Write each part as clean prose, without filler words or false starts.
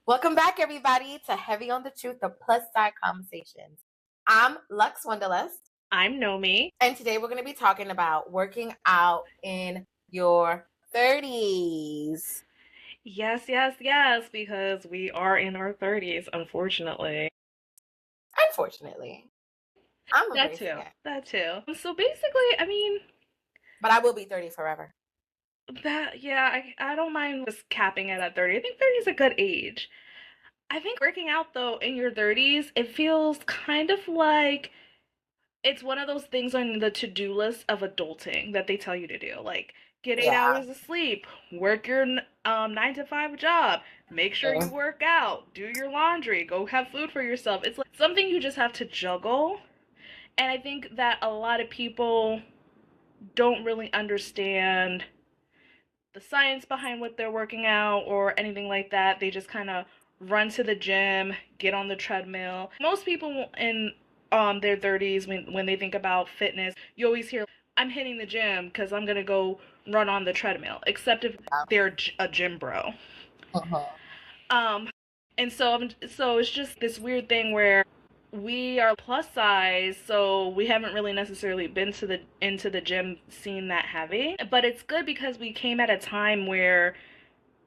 Welcome back, everybody, to Heavy on the Truth, the plus side conversations. I'm Lux Wanderlust, I'm Nomi. and today we're going to be talking about working out in your 30s. Yes, because we are in our 30s, unfortunately. Unfortunately, I'm That embracing too. it, That too. So basically, I mean, but I will be 30 forever. I don't mind just capping it at 30. I think 30 is a good age. I think working out though in your 30s, it feels kind of like it's one of those things on the to-do list of adulting that they tell you to do. Like, get eight Yeah. hours of sleep, work your 9 to 5 job, make sure you Mhm. work out, do your laundry, go have food for yourself. It's like something you just have to juggle. And I think that a lot of people don't really understand the science behind what they're working out or anything like that. They just kind of run to the gym, get on the treadmill. Most people in their 30s, when they think about fitness, you always hear, I'm hitting the gym because I'm going to go run on the treadmill, except if they're a gym bro. Mhm. Um, and so it's just this weird thing where we are plus size, so we haven't really necessarily been to the into the gym scene that heavy. But it's good because we came at a time where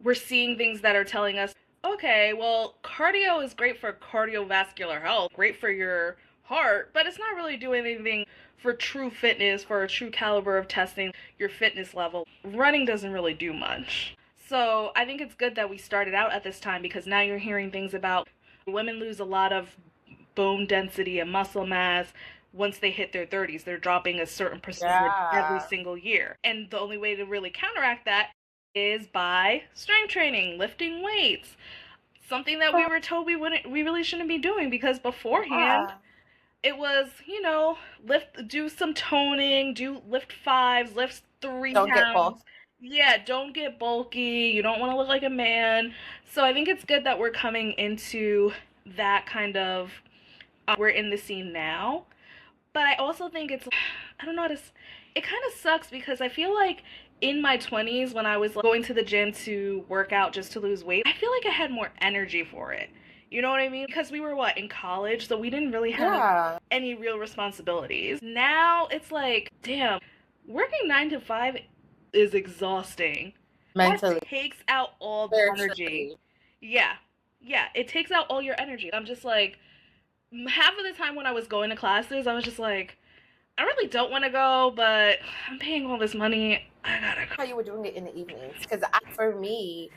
we're seeing things that are telling us, okay, well, cardio is great for cardiovascular health, great for your heart, but it's not really doing anything for true fitness, for a true caliber of testing your fitness level. Running doesn't really do much. So I think it's good that we started out at this time because now you're hearing things about women lose a lot of bone density and muscle mass once they hit their 30s. They're dropping a certain percentage every Yeah. single year. And the only way to really counteract that is by strength training, lifting weights. Something that we were told we really shouldn't be doing because beforehand Yeah. it was, do some toning, do lift fives, lift three Don't get pounds. bulk. Yeah, don't get bulky. You don't want to look like a man. So I think it's good that we're coming into that kind of, we're in the scene now. But I also think it's, I don't know how to, it kind of sucks because I feel like in my 20s when I was going to the gym to work out just to lose weight, I feel like I had more energy for it. You know what I mean? Because we were what, in college, so we didn't really have Yeah. any real responsibilities. Now it's like, damn, working 9 to 5 is exhausting. That Mentally, takes out all the energy. spiritually. Yeah. Yeah, it takes out all your energy. I'm just like, half of the time when I was going to classes, I was just like, I really don't want to go, but I'm paying all this money. I gotta go. How you were doing it in the evenings? Because for me,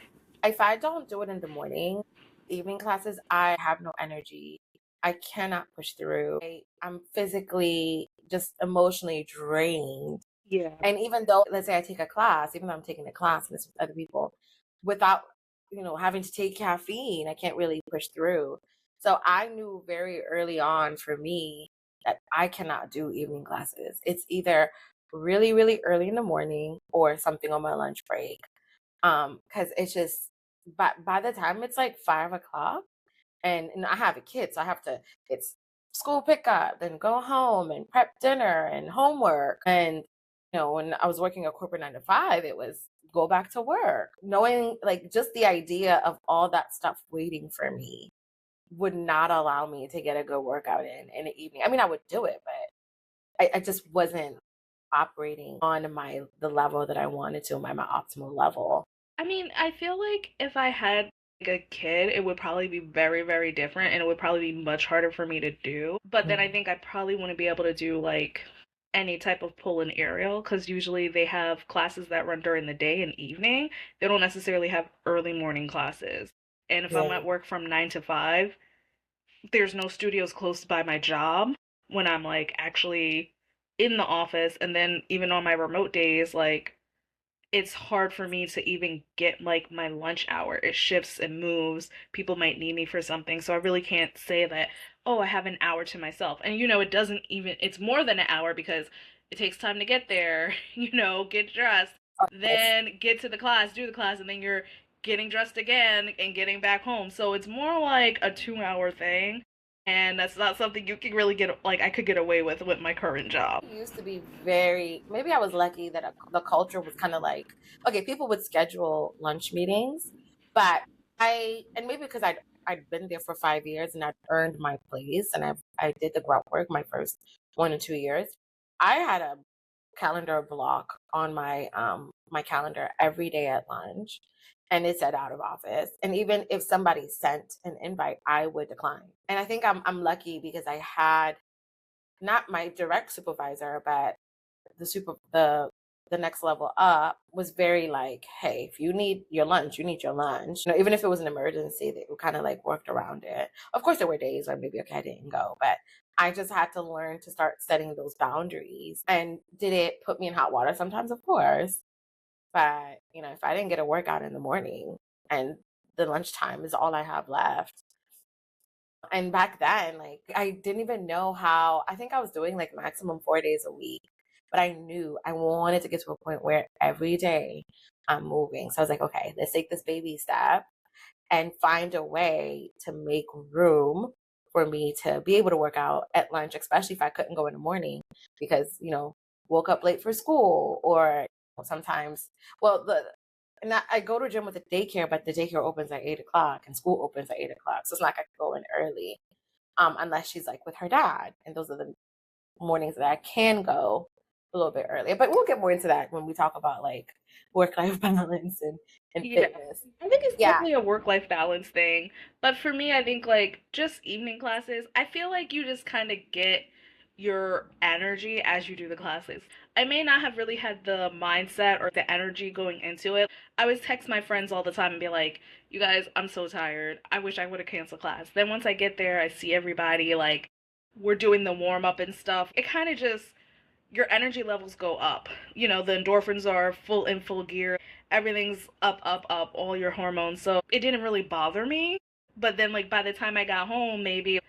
if I don't do it in the morning, evening classes, I have no energy. I cannot push through. I'm physically, just emotionally drained. Yeah. And even though, let's say I take a class, even though I'm taking a class and it's with other people, without, having to take caffeine, I can't really push through. So I knew very early on for me that I cannot do evening classes. It's either really, really early in the morning or something on my lunch break. Because it's just, by the time it's like 5 o'clock, and I have a kid, so I have to, it's school pickup, then go home and prep dinner and homework. And, when I was working a corporate 9 to 5, it was go back to work. Knowing like just the idea of all that stuff waiting for me would not allow me to get a good workout in the evening. I mean, I would do it, but I just wasn't operating on the level that I wanted to, my optimal level. I mean, I feel like if I had like a kid, it would probably be very, very different and it would probably be much harder for me to do. But then I Mhm. think I probably wouldn't be able to do like any type of pull and aerial because usually they have classes that run during the day and evening. They don't necessarily have early morning classes. And if I'm Yeah. at work from 9 to 5, there's no studios close by my job when I'm like actually in the office. And then even on my remote days, like it's hard for me to even get like my lunch hour. It shifts and moves. People might need me for something. So I really can't say that, oh, I have an hour to myself. And it doesn't even, it's more than an hour because it takes time to get there, get dressed, Yes. then get to the class, do the class, and then you're getting dressed again and getting back home. So it's more like a 2 hour thing. And that's not something you can really get, like, I could get away with my current job. It used to be very, maybe I was lucky that the culture was kind of like, okay, people would schedule lunch meetings, but And maybe because I'd been there for 5 years and I'd earned my place and I did the grunt work my first 1 or 2 years. I had a calendar block on my calendar every day at lunch, and it said out of office. And even if somebody sent an invite, I would decline. And I think I'm lucky because I had not my direct supervisor, but the next level up was very like, hey, if you need your lunch, you need your lunch. Even if it was an emergency, they kind of like worked around it. Of course, there were days where maybe okay, I didn't go, but I just had to learn to start setting those boundaries. And did it put me in hot water sometimes? Of course. But if I didn't get a workout in the morning and the lunchtime is all I have left, and back then, like, I didn't even know how. I think I was doing like maximum 4 days a week, but I knew I wanted to get to a point where every day I'm moving. So I was like, okay, let's take this baby step and find a way to make room for me to be able to work out at lunch, especially if I couldn't go in the morning because, woke up late for school or sometimes, well, and I go to a gym with a daycare, but the daycare opens at 8 o'clock and school opens at 8 o'clock. So it's not like I could go in early, unless she's like with her dad. And those are the mornings that I can go a little bit earlier. But we'll get more into that when we talk about like work life balance and Yeah. fitness. I think it's Yeah. definitely a work life balance thing. But for me, I think like just evening classes, I feel like you just kind of get your energy as you do the classes. I may not have really had the mindset or the energy going into it. I always text my friends all the time and be like, you guys, I'm so tired. I wish I would have canceled class. Then once I get there, I see everybody like we're doing the warm up and stuff. It kind of just your energy levels go up. The endorphins are full gear. Everything's up, up, up, all your hormones. So it didn't really bother me. But then, like, by the time I got home, maybe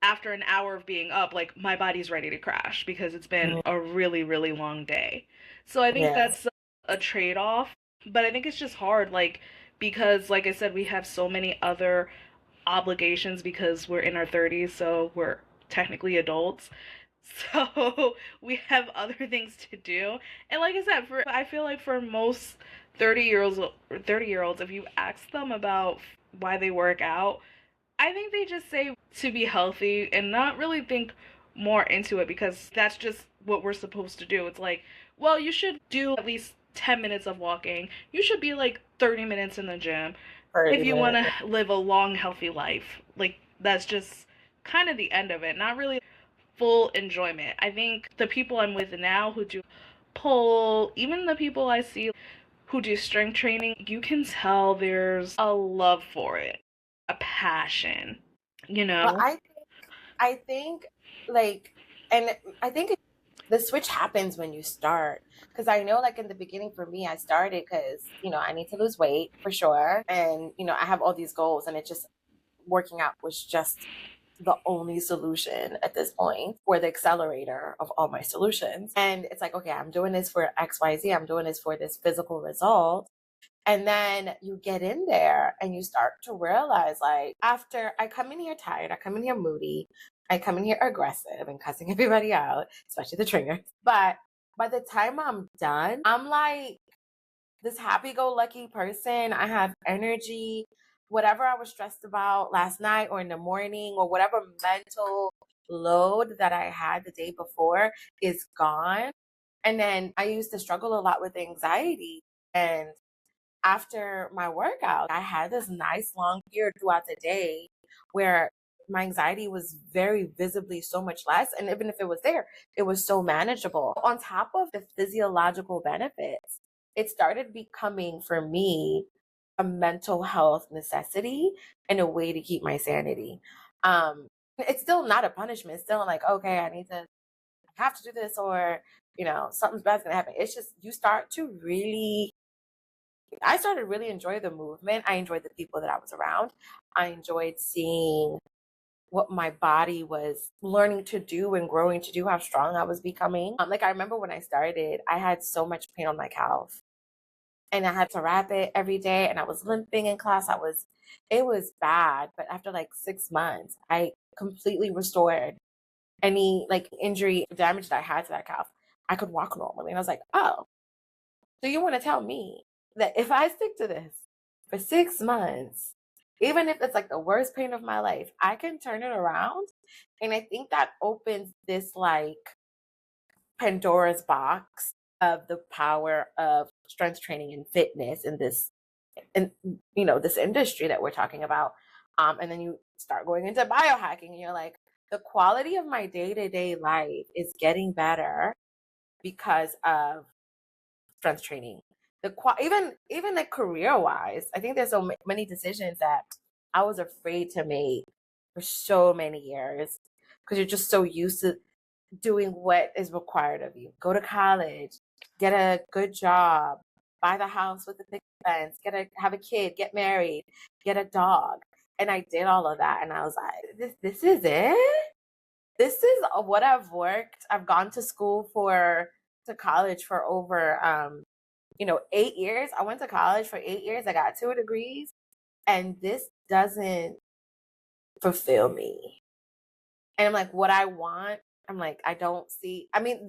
after an hour of being up, like, my body's ready to crash because it's been Mhm. a really, really long day. So I think Yes. that's a trade off. But I think it's just hard, like, because, like I said, we have so many other obligations because we're in our 30s, so we're technically adults. So we have other things to do. And like I said, I feel like for most 30-year olds, if you ask them about why they work out, I think they just say to be healthy and not really think more into it because that's just what we're supposed to do. It's like, well, you should do at least 10 minutes of walking. You should be like 30 minutes in the gym if 30 you want minutes. to live a long, healthy life. Like, that's just kind of the end of it. Not really full enjoyment. I think the people I'm with now who do pole, even the people I see who do strength training, you can tell there's a love for it, a passion, you Well, know? I think like, and I think the switch happens when you start. Because I know, like, in the beginning for me, I started because, I need to lose weight for sure. And, I have all these goals, and it just working out was just the only solution at this point, or the accelerator of all my solutions. And it's like, okay, I'm doing this for XYZ, I'm doing this for this physical result. And then you get in there and you start to realize, like, after I come in here tired, I come in here moody, I come in here aggressive and cussing everybody out, especially the trainer. But by the time I'm done, I'm like this happy go lucky person. I have energy. Whatever I was stressed about last night or in the morning, or whatever mental load that I had the day before is gone. And then I used to struggle a lot with anxiety. And after my workout, I had this nice long period throughout the day where my anxiety was very visibly so much less. And even if it was there, it was so manageable. On top of the physiological benefits, it started becoming for me a mental health necessity and a way to keep my sanity. It's still not a punishment. It's still like, okay, I have to do this, or, something's bad's gonna happen. It's just I started really enjoy the movement. I enjoyed the people that I was around. I enjoyed seeing what my body was learning to do and growing to do, how strong I was becoming. Like, I remember when I started, I had so much pain on my calf and I had to wrap it every day, and I was limping in class. It was bad. But after like 6 months, I completely restored any like injury damage that I had to that calf. I could walk normally. And I was like, oh, so you want to tell me that if I stick to this for 6 months, even if it's like the worst pain of my life, I can turn it around. And I think that opens this like Pandora's box of the power of strength training and fitness in this, in this industry that we're talking about. And then you start going into biohacking and you're like, the quality of my day-to-day life is getting better because of strength training. Even like career wise, I think there's so many decisions that I was afraid to make for so many years because you're just so used to doing what is required of you. Go to college, get a good job, buy the house with the big fence, have a kid, get married, get a dog. And I did all of that and I was like, this is it? This is what I've worked. I've gone to school to college for over 8 years. I went to college for 8 years. I got 2 degrees, and this doesn't fulfill me. And I'm like, what I want, I'm like, I don't see. I mean,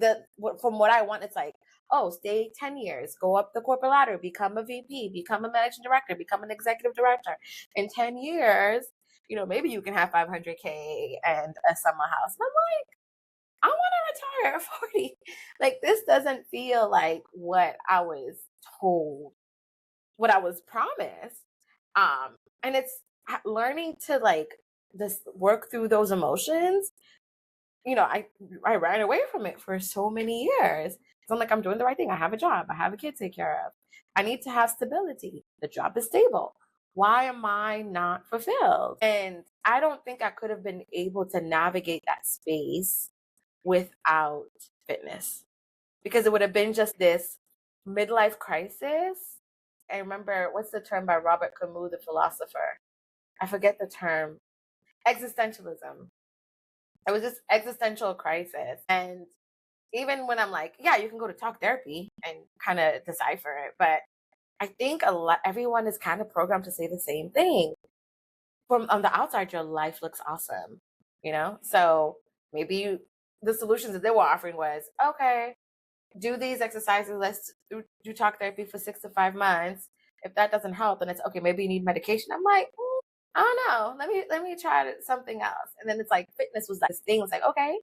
from what I want, it's like, oh, stay 10 years, go up the corporate ladder, become a VP, become a managing director, become an executive director. In 10 years, maybe you can have 500K and a summer house. And I'm like, I want to retire at 40. Like, this doesn't feel like what I was told, what I was promised. And it's learning to like this work through those emotions. I ran away from it for so many years. So I'm like, I'm doing the right thing. I have a job. I have a kid to take care of. I need to have stability. The job is stable. Why am I not fulfilled? And I don't think I could have been able to navigate that space without fitness because it would have been just this midlife crisis. I remember, what's the term by Robert Camus, the philosopher? I forget the term. Existentialism. It was this existential crisis. And even when I'm like, yeah, you can go to talk therapy and kind of decipher it, but I think everyone is kind of programmed to say the same thing. From on the outside, your life looks awesome, So maybe the solutions that they were offering was, okay, do these exercises. Let's do talk therapy for 6 to 5 months. If that doesn't help, then it's okay. Maybe you need medication. I'm like, I don't know. Let me try something else. And then it's like fitness was like this thing. It's like, okay,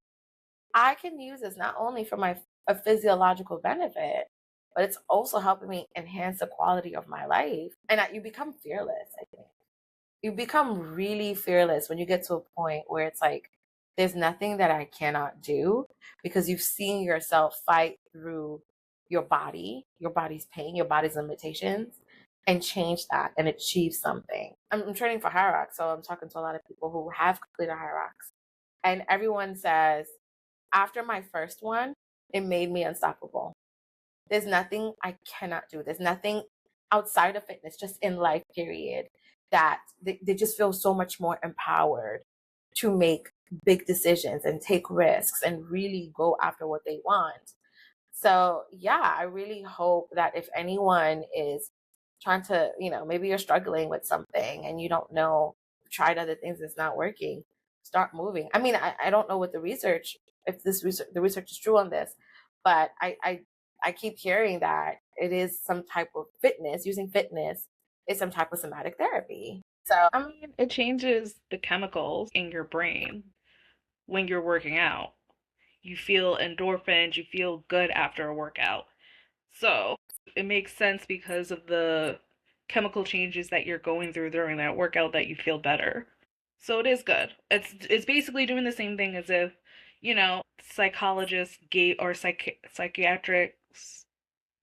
I can use this not only for a physiological benefit, but it's also helping me enhance the quality of my life. And you become fearless, I think. You become really fearless when you get to a point where it's like, there's nothing that I cannot do because you've seen yourself fight through your body's pain, your body's limitations, and change that and achieve something. I'm training for High Rocks, so I'm talking to a lot of people who have completed High Rocks. And everyone says, after my first one, it made me unstoppable. There's nothing I cannot do. There's nothing outside of fitness, just in life, period, that they just feel so much more empowered to make big decisions and take risks and really go after what they want. So yeah, I really hope that if anyone is trying to, maybe you're struggling with something and you don't know, tried other things, it's not working, start moving. I mean, I don't know what the research, if the research is true on this, but I keep hearing that it is some type of using fitness is some type of somatic therapy. So I mean, it changes the chemicals in your brain when you're working out. You feel endorphins, you feel good after a workout. So it makes sense because of the chemical changes that you're going through during that workout that you feel better. So it is good. It's basically doing the same thing as if, psychologists gave or psychiatrics,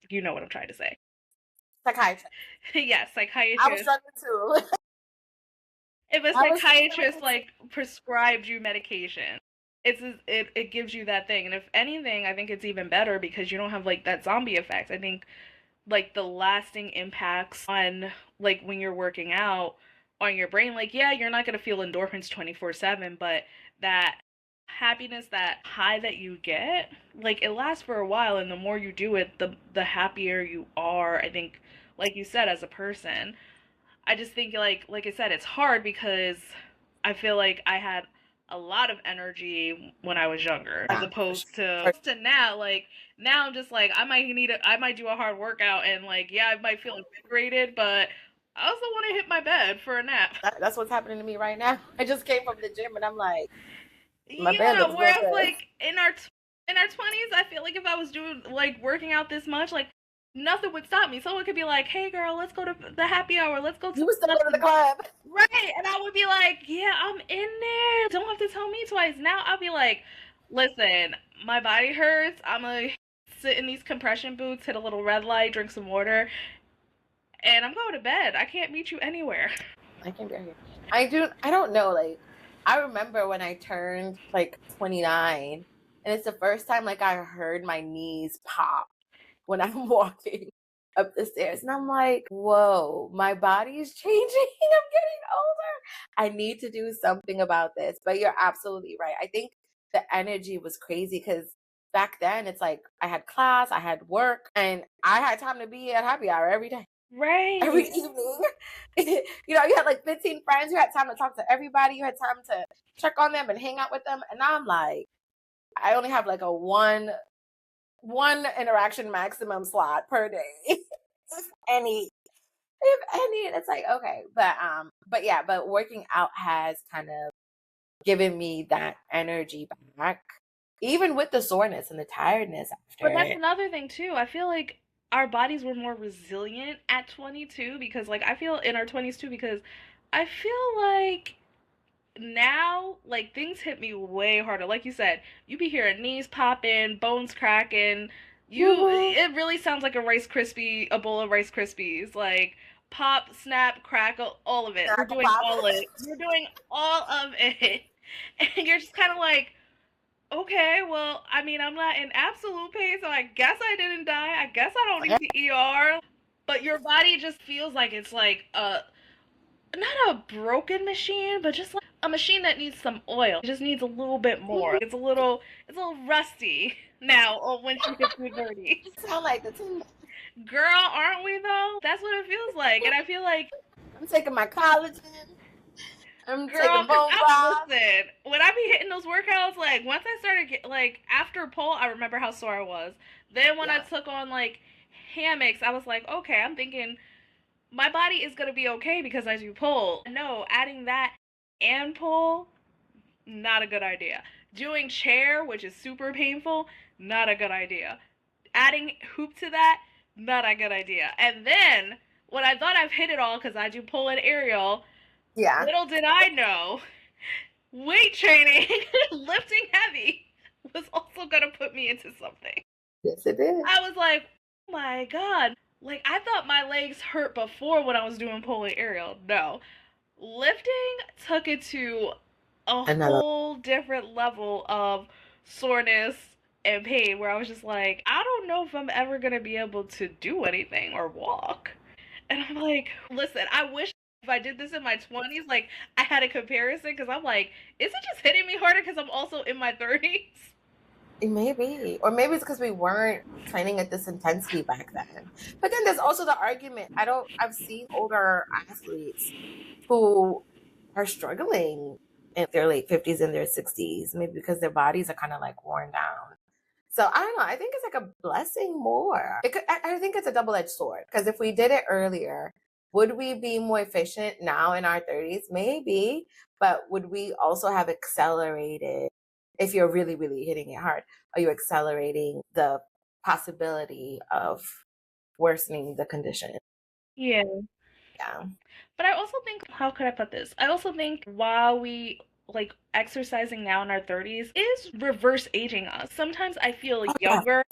you know what I'm trying to say. psychiatrist. Yeah, I was psychiatrists. struggling too. If a I was psychiatrist struggling like prescribed you medication, it gives you that thing. And if anything, I think it's even better because you don't have like that zombie effect. I think like the lasting impacts on like when you're working out on your brain, like yeah, you're not gonna feel endorphins 24/7, but that happiness, that high that you get, like it lasts for a while, and the more you do it, the happier you are. I think, like you said, as a person. I just think like I said, it's hard because I feel like I had a lot of energy when I was younger as opposed to now. Like now I'm just like I might do a hard workout and like yeah, I might feel invigorated, but I also want to hit my bed for a nap. That's what's happening to me right now. I just came from the gym and I'm like, my bed Yeah, looks real whereas good. like in our 20s, I feel like if I was doing like working out this much, like nothing would stop me. Someone could be like, "Hey girl, let's go to the happy hour. Let's go to You would still go to the nothing." club. Right. And I would be like, "Yeah, I'm in there. Don't have to tell me twice." Now I'll be like, "Listen, my body hurts. I'm gonna sit in these compression boots, hit a little red light, drink some water, and I'm going to bed. I can't meet you anywhere." I can bear here. I don't know, like I remember when I turned like 29 and it's the first time like I heard my knees pop when I'm walking up the stairs. And I'm like, whoa, my body is changing. I'm getting older. I need to do something about this. But you're absolutely right. I think the energy was crazy because back then it's like I had class, I had work, and I had time to be at happy hour every day. Every Right. evening. You had like 15 friends. You had time to talk to everybody. You had time to check on them and hang out with them. And now I'm like, I only have like a one interaction maximum slot per day. if any. If any. And it's like, okay. But yeah, but working out has kind of given me that energy back. Even with the soreness and the tiredness But after that's it. another thing too. I feel like our bodies were more resilient at 22 because like I feel in our 20s too because I feel like now like things hit me way harder. Like you said, you be hearing knees popping, bones cracking. You Mm-hmm. it really sounds like a bowl of Rice Krispies. Like pop, snap, crackle, all of it. Crackle pop. You're doing all of it. And you're just kind of like, okay, well, I mean, I'm not in absolute pain, so I guess I didn't die. I guess I don't need the ER. But your body just feels like it's like not a broken machine, but just like a machine that needs some oil. It just needs a little bit more. It's a little rusty now when she hits your 30s. Sound like the tin. Girl, aren't we though? That's what it feels like. And I feel like, I'm taking my collagen. I'm girl, taking cause bone I broth. listen, when I be hitting those workouts, like once I started like after pole, I remember how sore I was. Then when I Yeah. took on like hammocks, I was like, okay, I'm thinking my body is gonna be okay because I do pole. No, adding that and pole, not a good idea. Doing chair, which is super painful, not a good idea. Adding hoop to that, not a good idea. And then when I thought I've hit it all because I do pole and aerial, Yeah. little did I know weight training, lifting heavy, was also gonna put me into something. Yes, it is. I was like, oh my god. Like, I thought my legs hurt before when I was doing pole and aerial. No. Lifting took it to a Another. whole different level of soreness and pain where I was just like, I don't know if I'm ever gonna be able to do anything or walk. And I'm like, listen, I wish if I did this in my 20s, like I had a comparison because I'm like, is it just hitting me harder because I'm also in my 30s? It may be. Or maybe it's because we weren't training at this intensity back then. But then there's also the argument. I've seen older athletes who are struggling in their late 50s and their 60s, maybe because their bodies are kind of like worn down. So I don't know. I think it's like a blessing more. I think it's a double-edged sword because if we did it earlier, would we be more efficient now in our 30s? Maybe, but would we also have accelerated if you're really, really hitting it hard? Are you accelerating the possibility of worsening the condition? Yeah. Yeah. But I also think, how could I put this? I also think while we like exercising now in our 30s is reverse aging us. Sometimes I feel Oh yeah, younger.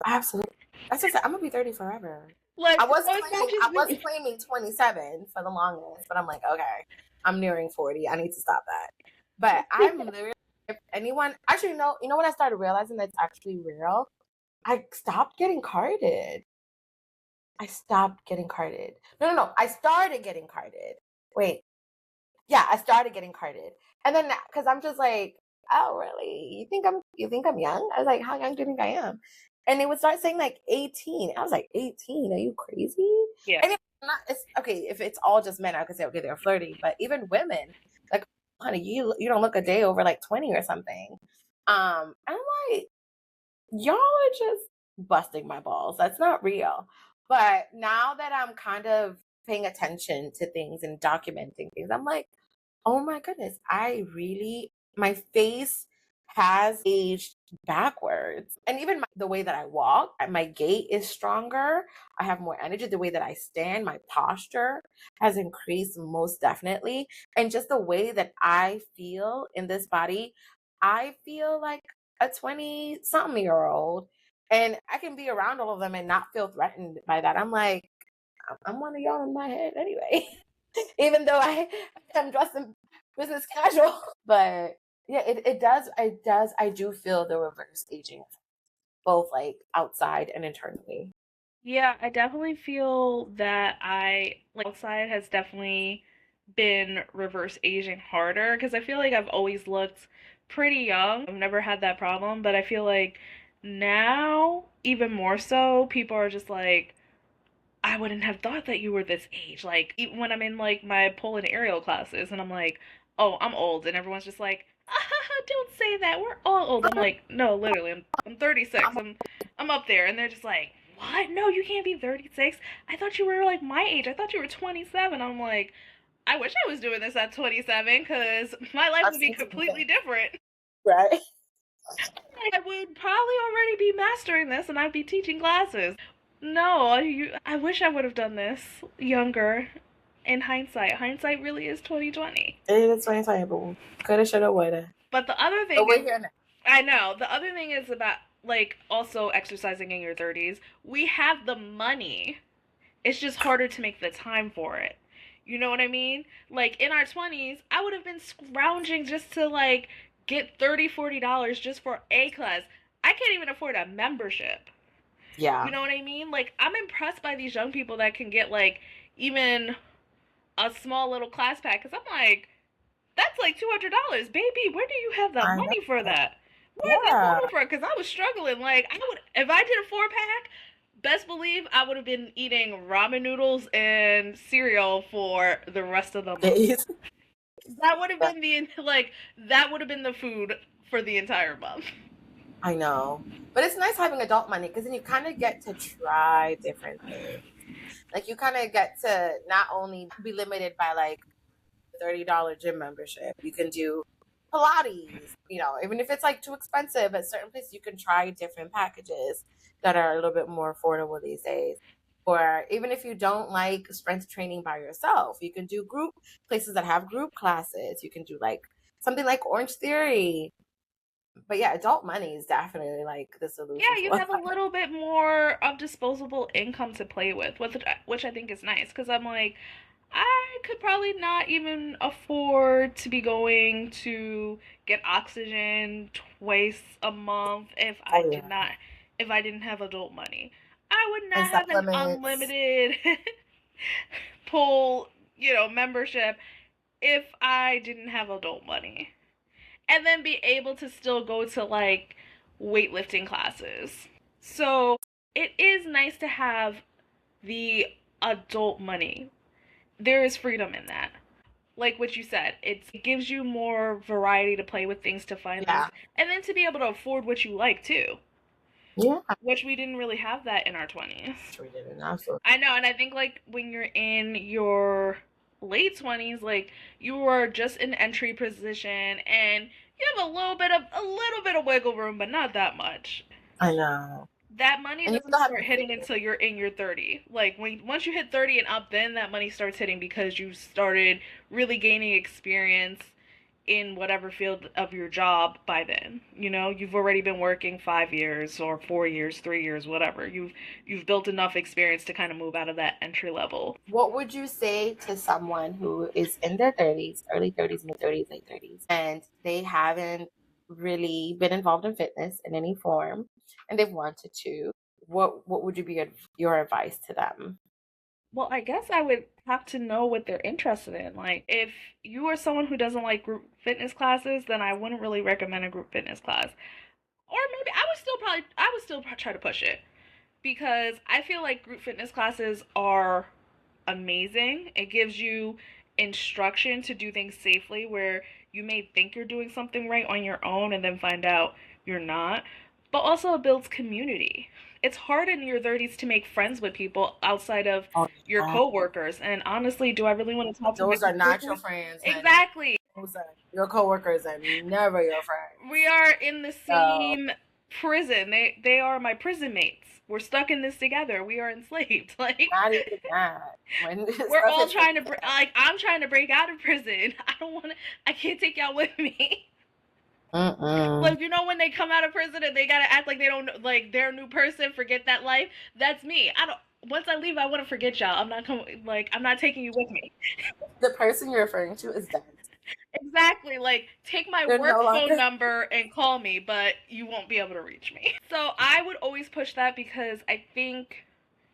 absolutely. That's just I'm gonna be 30 forever. Like, I it was always claiming catches I was me. claiming 27 for the longest, but I'm like, okay, I'm nearing 40. I need to stop that. But I'm literally, if anyone actually you know when I started realizing that's actually real, I stopped getting carded. I stopped getting carded. No. I started getting carded. Wait, yeah, I started getting carded. And then because I'm just like, oh really? You think I'm young? I was like, how young do you think I am? And they would start saying like 18. I was like, 18? Are you crazy? Yeah. And it's okay, if it's all just men, I could say, okay, they're flirty, but even women, like, honey, you don't look a day over like 20 or something. And I'm like, y'all are just busting my balls. That's not real. But now that I'm kind of paying attention to things and documenting things, I'm like, oh my goodness, my face has aged backwards. And even the way that I walk, my gait is stronger. I have more energy. The way that I stand, my posture has increased most definitely. And just the way that I feel in this body, I feel like a 20 something year old. And I can be around all of them and not feel threatened by that. I'm like, I'm one of y'all in my head anyway. Even though I'm dressed in business casual. But yeah, I do feel the reverse aging, both like outside and internally. Yeah, I definitely feel that I like outside has definitely been reverse aging harder because I feel like I've always looked pretty young. I've never had that problem, but I feel like now even more so, people are just like, I wouldn't have thought that you were this age. Like even when I'm in like my pole and aerial classes and I'm like, "Oh, I'm old." And everyone's just like, "Ah, don't say that. We're all old." I'm like, "No, literally. I'm 36. I'm I'm up there." And they're just like, "What? No, you can't be 36. I thought you were like my age. I thought you were 27." I'm like, "I wish I was doing this at 27 cuz my life I've would be seen some completely things, different." right? I would probably already be mastering this and I'd be teaching classes. No, I wish I would have done this younger. In hindsight, hindsight really is 2020. It is 2020, but coulda, shoulda, woulda. But the other But thing we're is, here now. I know the other thing is about like also exercising in your 30s. We have the money. It's just harder to make the time for it. You know what I mean? Like in our 20s, I would have been scrounging just to like get $30, $40 just for a class. I can't even afford a membership. You Yeah, know what I mean? Like I'm impressed by these young people that can get like even a small little class pack cuz I'm like that's like $200, baby. Where do you have the I money for know. that? Where's the Yeah, money for it? Cuz I was struggling. Like I would if I did a 4 pack, best believe I would have been eating ramen noodles and cereal for the rest of the month. days. That would have been the like that would have been the food for the entire month. I know. But it's nice having adult money because then you kind of get to try different things. Like you kind of get to not only be limited by like $30 gym membership. You can do Pilates, even if it's like too expensive at certain places, you can try different packages that are a little bit more affordable these days. Or even if you don't like strength training by yourself, you can do group places that have group classes. You can do like something like Orange Theory. But yeah, adult money is definitely like the solution Yeah, to you a have a lot. little bit more of disposable income to play with, which I think is nice because I'm like, I could probably not even afford to be going to get oxygen twice a month Oh yeah. if I didn't have adult money. I would And not have an supplements. unlimited pool, membership if I didn't have adult money. And then be able to still go to like weightlifting classes. So it is nice to have the adult money. There is freedom in that. Like what you said, it gives you more variety to play with things, to find things, Yeah. and then to be able to afford what you like too, Yeah. which we didn't really have that in our 20s. We didn't. Absolutely. I know, and I think like when you're in your late 20s, like you are just in entry position and you have a little bit of wiggle room, but not that much. I know. That money And you doesn't still have start to hitting save. until you're in your 30. Like once you hit 30 and up, then that money starts hitting because you started really gaining experience in whatever field of your job by then. You've already been working 5 years or 4 years, 3 years, whatever. You've built enough experience to kind of move out of that entry level. What would you say to someone who is in their 30s, early 30s, mid 30s, late 30s, and they haven't really been involved in fitness in any form and they've wanted to? What would you be your advice to them? Well, I guess I would have to know what they're interested in. Like, if you are someone who doesn't like group fitness classes, then I wouldn't really recommend a group fitness class. Or maybe I would still try to push it because I feel like group fitness classes are amazing. It gives you instruction to do things safely where you may think you're doing something right on your own and then find out you're not. but also it builds community. It's hard in your 30s to make friends with people outside of Oh, your yeah. coworkers. And honestly, do I really want to talk to my Those are not your coworkers? friends, honey. Exactly. Those are your coworkers are never your friends. We are in the So same prison. They are my prison mates. We're stuck in this together. We are enslaved. Like not even that. When we're stuff all hits the trying to like I'm trying to break out of prison. I don't want to. I can't take y'all with me. mm-mm. Like you know when they come out of prison and they gotta act like they don't like they're a new person, forget that life. That's me. I don't. Once I leave, I want to forget y'all. I'm not coming. Like I'm not taking you with me. The person you're referring to is dead. Exactly. Like take my They're work no phone longer. number and call me, but you won't be able to reach me. So I would always push that because I think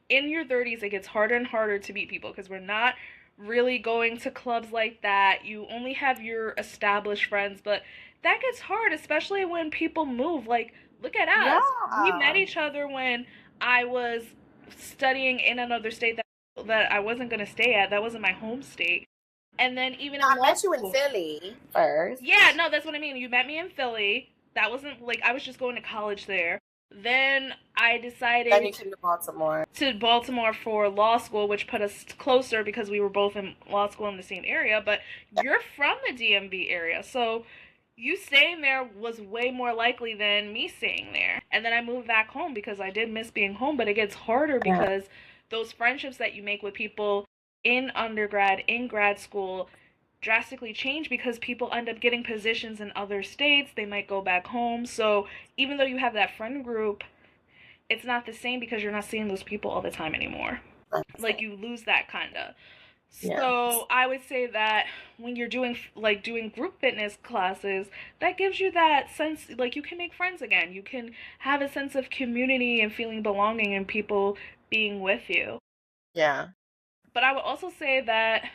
in your 30s it gets harder and harder to meet people because we're not really going to clubs like that. You only have your established friends, but that gets hard, especially when people move. Like, look at us. We met Yeah. each other when I was studying in another state that I wasn't going to stay at. That wasn't my home state. And then even in I law met you in school. Philly first. Yeah, no, that's what I mean. You met me in Philly. That wasn't like I was just going to college there. Then I Then you decided came to Baltimore. to Baltimore for law school, which put us closer because we were both in law school in the same area. But you're from the DMV area, so you staying there was way more likely than me staying there. And then I moved back home because I did miss being home, but it gets harder Yeah. because those friendships that you make with people in undergrad, in grad school, drastically change because people end up getting positions in other states. They might go back home. So even though you have that friend group, it's not the same because you're not seeing those people all the time anymore. That's Like it. you lose that kind of. Yeah. So I would say that when you're doing group fitness classes, that gives you that sense like you can make friends again. You can have a sense of community and feeling belonging and people being with you. Yeah. But I would also say that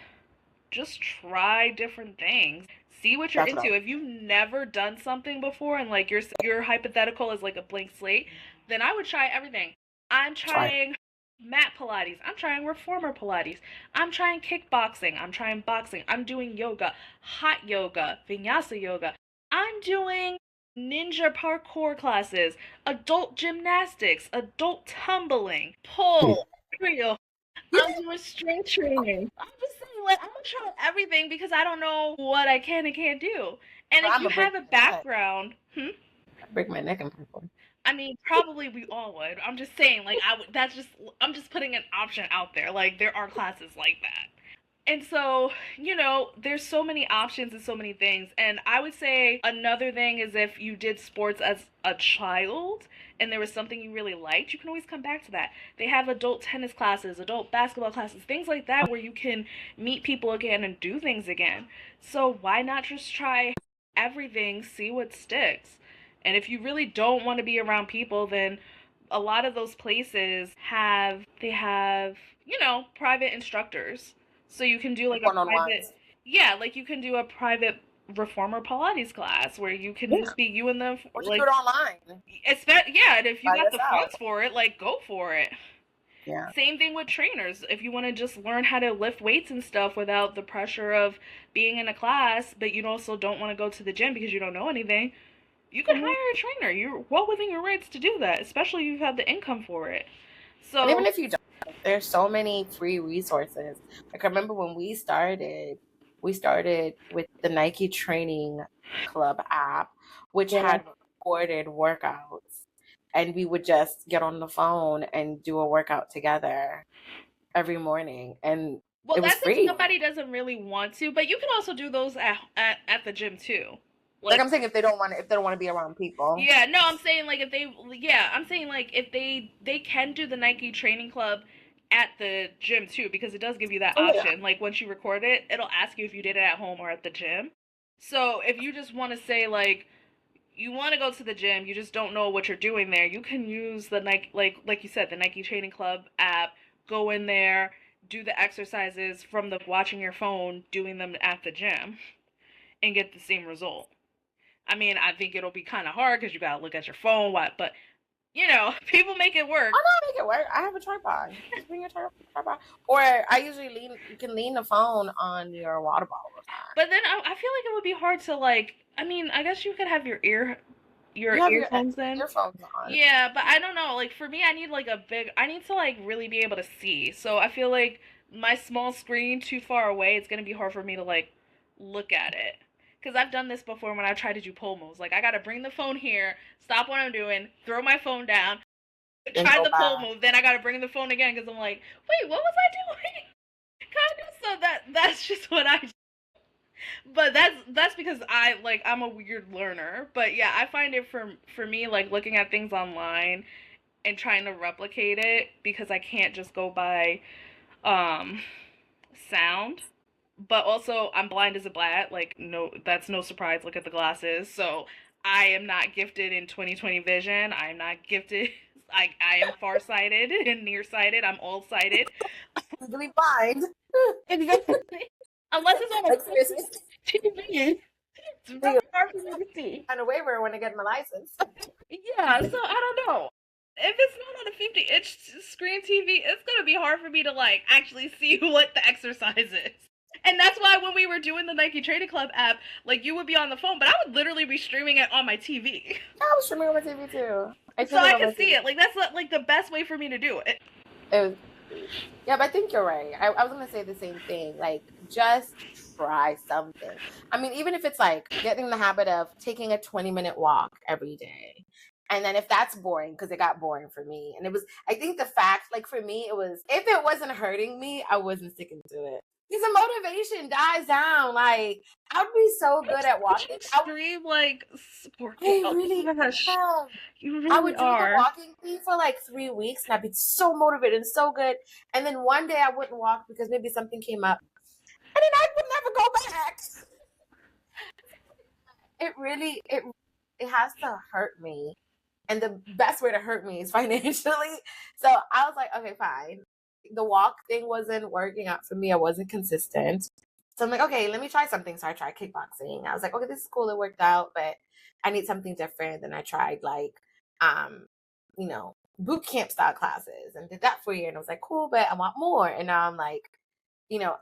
just try different things. See what you're into. Definitely. If you've never done something before and like your hypothetical is like a blank slate, then I would try everything. I'm Try it. trying mat Pilates. I'm trying reformer Pilates. I'm trying kickboxing. I'm trying boxing. I'm doing yoga, hot yoga, vinyasa yoga. I'm doing ninja parkour classes, adult gymnastics, adult tumbling, pole, aerial. I'm doing strength training. I'm just saying, like, I'm gonna try everything because I don't know what I can and can't do. And But if I'm you gonna break have a my neck. background, I break my neck in purple. I mean, probably we all would. I'm just saying, like, I'm just putting an option out there. Like, there are classes like that. And so, there's so many options and so many things. And I would say another thing is if you did sports as a child and there was something you really liked, you can always come back to that. They have adult tennis classes, adult basketball classes, things like that where you can meet people again and do things again. So why not just try everything, see what sticks? And if you really don't want to be around people, then a lot of those places have private instructors, so you can do like a One on private, ones. yeah, like you can do a private reformer Pilates class where you can Yeah. just be you and them, Or just do like, it online yeah, and if you by got the yourself. funds for it, like, go for it. Yeah. Same thing with trainers. If you want to just learn how to lift weights and stuff without the pressure of being in a class, but you also don't want to go to the gym because you don't know anything, you can Mhm. hire a trainer. You're well within your rights to do that, especially if you have the income for it. And even So, if you don't, there's so many free resources. Like I remember when we started with the Nike Training Club app, which yeah. had recorded workouts. And we would just get on the phone and do a workout together every morning. And Well, it was that's if free. somebody doesn't really want to, but you can also do those at the gym too. Like Like, I'm saying, if they don't want to be around people. yeah, no, I'm saying like if they, yeah, I'm saying like if they can do the Nike Training Club at the gym too because it does give you that Oh yeah. option. Like once you record it, it'll ask you if you did it at home or at the gym. So if you just want to say like you want to go to the gym, you just don't know what you're doing there, you can use the Nike, like you said, the Nike Training Club app. Go in there, do the exercises from the watching your phone, doing them at the gym, and get the same result. I mean, I think it'll be kind of hard because you gotta look at your phone, but people make it work. Oh no, make it work. I have a tripod. Just bring your tripod. Or I usually you can lean the phone on your water bottle all the time. But then I feel like it would be hard to like. I mean, I guess you could have your your You have your earphones in. earphones on. Yeah, but I don't know. Like for me, I need to like really be able to see. So I feel like my small screen too far away, it's gonna be hard for me to like look at it. Cause I've done this before when I've tried to do pole moves. Like I gotta bring the phone here, stop what I'm doing, throw my phone down, Then try go the pole back. move, then I gotta bring the phone again because I'm like, wait, what was I doing? Kind of. So that's just what I. But that's because I'm a weird learner. But yeah, I find it for me like looking at things online and trying to replicate it because I can't just go by um sound. But also I'm blind as a bat, like no that's no surprise, look at the glasses. So I am not gifted in 2020 vision. I am not gifted I am farsighted and nearsighted. I'm all sighted. Legally blind. Exactly. Unless it's on a Like seriously, TV. It's I'm very hard for me to see. on a waiver when I get my license. Yeah, so I don't know. If it's not on a 50-inch screen TV, it's gonna be hard for me to like actually see what the exercise is. And that's why when we were doing the Nike Training Club app, like you would be on the phone, but I would literally be streaming it on my TV, I was streaming on my TV too. I so streamed it I on my could see TV. it. Like that's like the best way for me to do it. It was, yeah, but I think you're right. I was gonna say the same thing. Like, just try something. I mean, even if it's like getting the habit of taking a 20-minute walk every day. And then if that's boring, because it got boring for me. And it was, I think the fact, like for me, it was, if it wasn't hurting me, I wasn't sticking to it. Because the motivation dies down. Like, I'd be so good at walking. Extreme like I workout. really Gosh, am. you I really would do the are. walking thing for like 3 weeks and I'd be so motivated and so good. And then one day I wouldn't walk because maybe something came up. And then I would never go back. It really it has to hurt me. And the best way to hurt me is financially. So I was like, okay, fine. The walk thing wasn't working out for me. I wasn't consistent. So I'm like, okay, let me try something. So I tried kickboxing. I was like, okay, this is cool. It worked out, but I need something different. Then I tried like, um, boot camp style classes and did that for a year. And I was like, cool, but I want more. And now I'm like,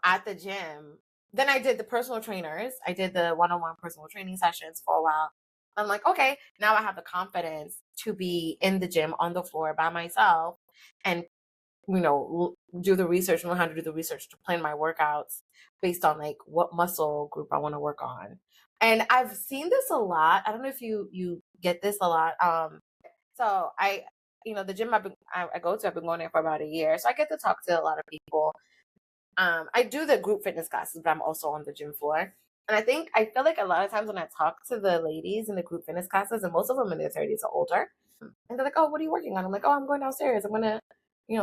at the gym. Then I did the personal trainers. I did the one-on-one personal training sessions for a while. I'm like, okay, now I have the confidence to be in the gym on the floor by myself and, do the research, know how to do the research to plan my workouts based on like what muscle group I want to work on. And I've seen this a lot. I don't know if you get this a lot. So the gym I go to, I've been going there for about a year. So I get to talk to a lot of people. I do the group fitness classes, but I'm also on the gym floor. And I feel like a lot of times when I talk to the ladies in the group fitness classes, and most of them in their 30s or older, and they're like, oh, what are you working on? I'm like, oh, I'm going downstairs. I'm going to,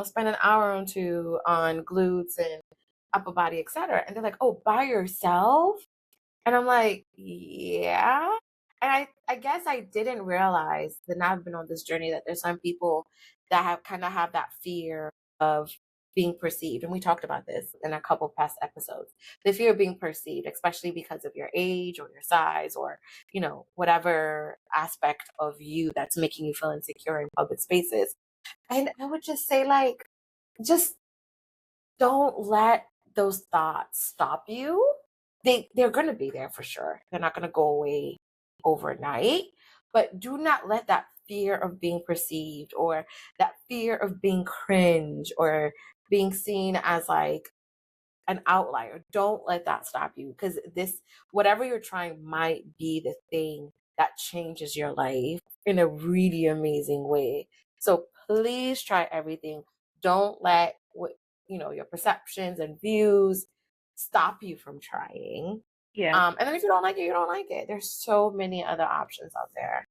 spend an hour or two on glutes and upper body, etc. And they're like, oh, by yourself? And I'm like, yeah. And I guess I didn't realize that now I've been on this journey that there's some people that have kind of have that fear of being perceived. And we talked about this in a couple past episodes. The fear of being perceived, especially because of your age or your size or, whatever aspect of you that's making you feel insecure in public spaces. And I would just say, like, just don't let those thoughts stop you. They're going to be there for sure. They're not going to go away overnight, but do not let that fear of being perceived or that fear of being cringe or being seen as like an outlier. Don't let that stop you, because whatever you're trying might be the thing that changes your life in a really amazing way. So please try everything. Don't let your perceptions and views stop you from trying. Yeah. And then if you don't like it, you don't like it. There's so many other options out there.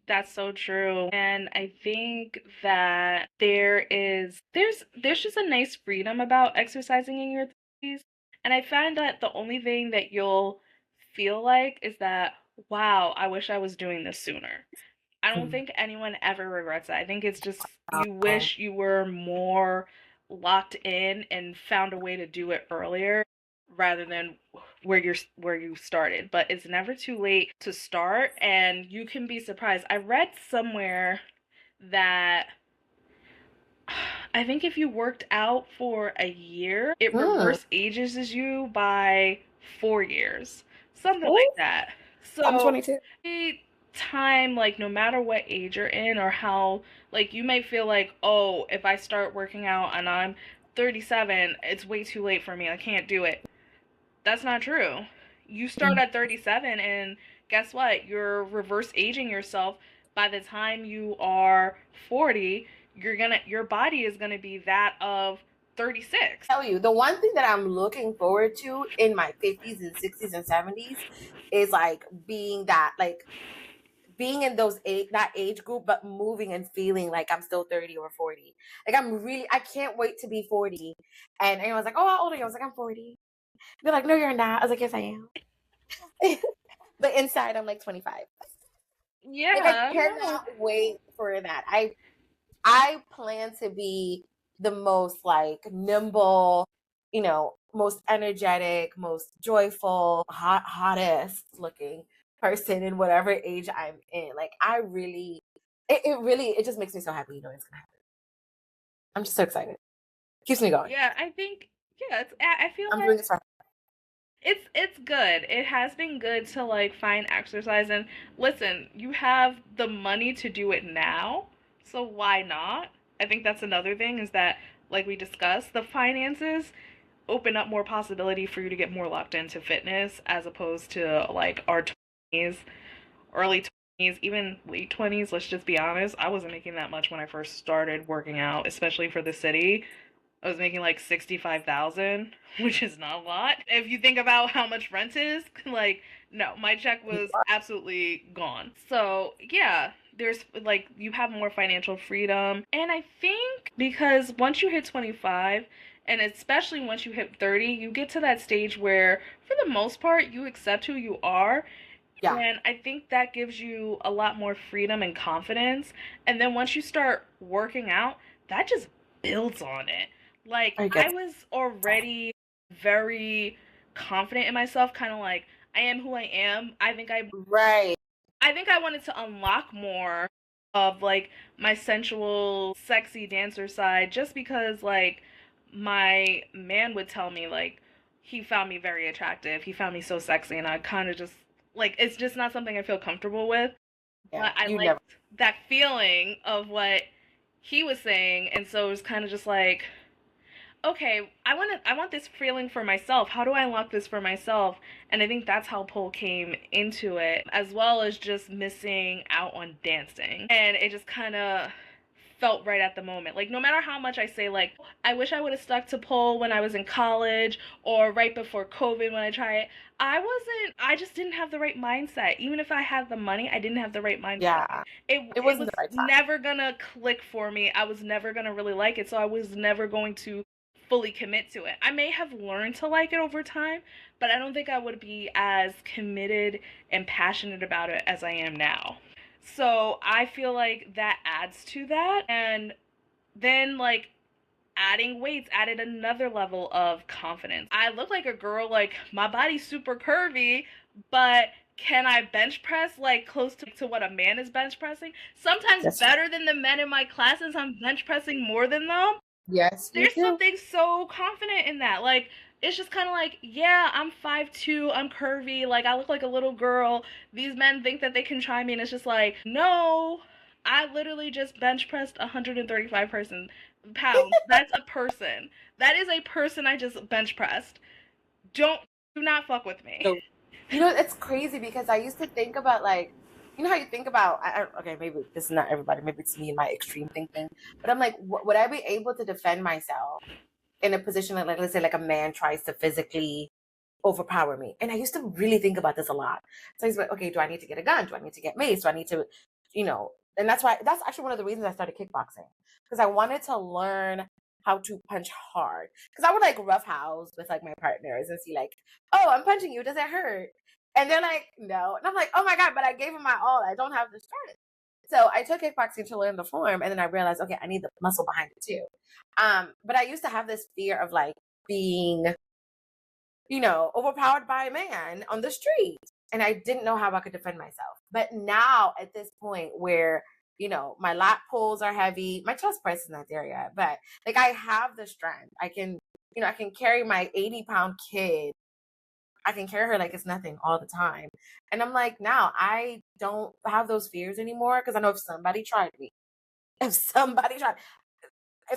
That's so true. And I think that there's just a nice freedom about exercising in your 30s. And I find that the only thing that you'll feel like is that, wow, I wish I was doing this sooner. I don't think anyone ever regrets that. I think it's just you Um, wish you were more locked in and found a way to do it earlier rather than where you started. But it's never too late to start, and you can be surprised. I read somewhere that I think if you worked out for a year, it mm, reverse ages you by 4 years. Something like oh, that. I'm So 22. time, like no matter what age you're in or how, like you might feel like, oh, if I start working out and I'm 37, it's way too late for me. I can't do it. That's not true. You start at 37 and guess what? You're reverse aging yourself. By the time you are 40, your body is going to be that of 36. Tell you, the one thing that I'm looking forward to in my 50s and 60s and 70s is like being in that age group, but moving and feeling like I'm still 30 or 40. Like I can't wait to be 40. And everyone's like, oh, how old are you? I was like, I'm 40. They're like, no, you're not. I was like, yes, I am. But inside, I'm like 25. Like I Yeah, cannot wait for that. I plan to be the most like nimble, most energetic, most joyful, hottest looking person in whatever age I'm in. Like I really, it really, it just makes me so happy. It's gonna happen. I'm just so excited. Keeps me going. yeah, I think, yeah, I feel I'm like doing this for. it's good. It has been good to like find exercise, and listen, you have the money to do it now, so why not? I think that's another thing is that, like we discussed, the finances open up more possibility for you to get more locked into fitness as opposed to like our 20s, early 20s, even late 20s. Let's just be honest, I wasn't making that much when I first started working out, especially for the city. I was making like 65,000, which is not a lot. If you think about how much rent is, like no, my check was absolutely gone. So, yeah, there's like you have more financial freedom. And I think because once you hit 25 and especially once you hit 30, you get to that stage where for the most part you accept who you are, Yeah, and I think that gives you a lot more freedom and confidence. And then once you start working out, that just builds on it. Like, I I get was already very confident in myself, kind of like, I am who I am. right. I think I wanted to unlock more of like my sensual, sexy dancer side just because like my man would tell me like he found me very attractive. He found me so sexy and I kind of just like it's just not something I feel comfortable with. Yeah, But I you liked never. that feeling of what he was saying, and so it was kind of just like, okay, I want this feeling for myself. How do I unlock this for myself? And I think that's how pole came into it, as well as just missing out on dancing. And it just kind of felt right at the moment. Like no matter how much I say like I wish I would have stuck to pole when I was in college or right before COVID when I tried it, I just didn't have the right mindset. Even if I had the money, I didn't have the right mindset. Yeah, it It wasn't was the right time. never gonna click for me. I was never gonna really like it, so I was never going to fully commit to it. I may have learned to like it over time, but I don't think I would be as committed and passionate about it as I am now. So I feel like that adds to that. And then, like, adding weights added another level of confidence. I look like a girl, like, my body's super curvy, but can I bench press like close to what a man is bench pressing? Sometimes That's better than the men in my classes. I'm bench pressing more than them. yes, you There's do. something so confident in that. Like, it's just kind of like, yeah, I'm 5'2", I'm curvy, like I look like a little girl. These men think that they can try me, and it's just like, no, I literally just bench pressed 135 pounds. That's a person. That is a person I just bench pressed. Don't do not fuck with me. So, it's crazy because I used to think about like, how you think about, okay, maybe this is not everybody, maybe it's me and my extreme thinking, but I'm like, would I be able to defend myself in a position like, let's say, like a man tries to physically overpower me? And I used to really think about this a lot. So I was like, okay, do I need to get a gun? Do I need to get mace? Do I need to, you know, and that's actually one of the reasons I started kickboxing because I wanted to learn how to punch hard because I would like roughhouse with like my partners and see like, oh, I'm punching you, does it hurt? And they're like, no. And I'm like, oh my God, but I gave him my all. I don't have the strength. So I took kickboxing to learn the form, and then I realized, okay, I need the muscle behind it too. But I used to have this fear of like being, overpowered by a man on the street. And I didn't know how I could defend myself. But now at this point where, my lat pulls are heavy, my chest press is not there yet, but like I have the strength. I can carry my 80-pound kid I can carry her like it's nothing all the time. And I'm like, now I don't have those fears anymore because I know if somebody tried me, if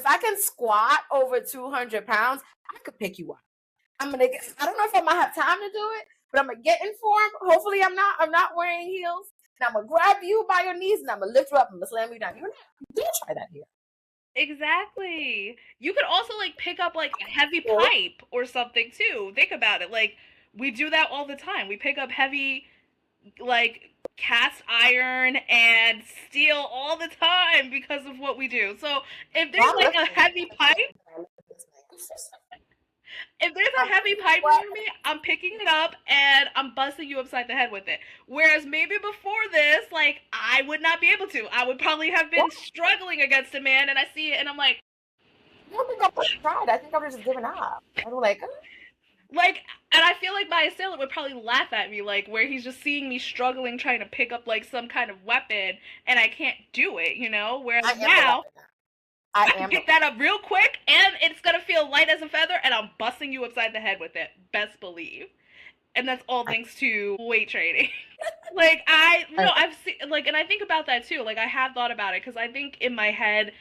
I can squat over 200 pounds, I could pick you up. I don't know if I'm gonna have time to do it, but I'm gonna get in form. Hopefully I'm not wearing heels. And I'm gonna grab you by your knees and I'm gonna lift you up and I'm gonna slam you down. You dare try that here. Exactly. You could also like pick up like a heavy pipe or something too. Think about it. Like we do that all the time. We pick up heavy like cast iron and steel all the time because of what we do. So if there's like a heavy pipe, if there's a heavy pipe near me, I'm picking it up and I'm busting you upside the head with it. Whereas maybe before this, like, I would not be able to. I would probably have been struggling against a man, and I see it, and I'm like, I don't think I would have tried. I think I would have just given up. I'm like, and I feel like my assailant would probably laugh at me, like, where he's just seeing me struggling trying to pick up, like, some kind of weapon, and I can't do it, you know? Whereas now, I can pick that up real quick, and it's gonna feel light as a feather, and I'm busting you upside the head with it. Best believe. And that's all thanks to weight training. Like, I've seen, like, and I think about that too. Like, I have thought about it, because I think in my head,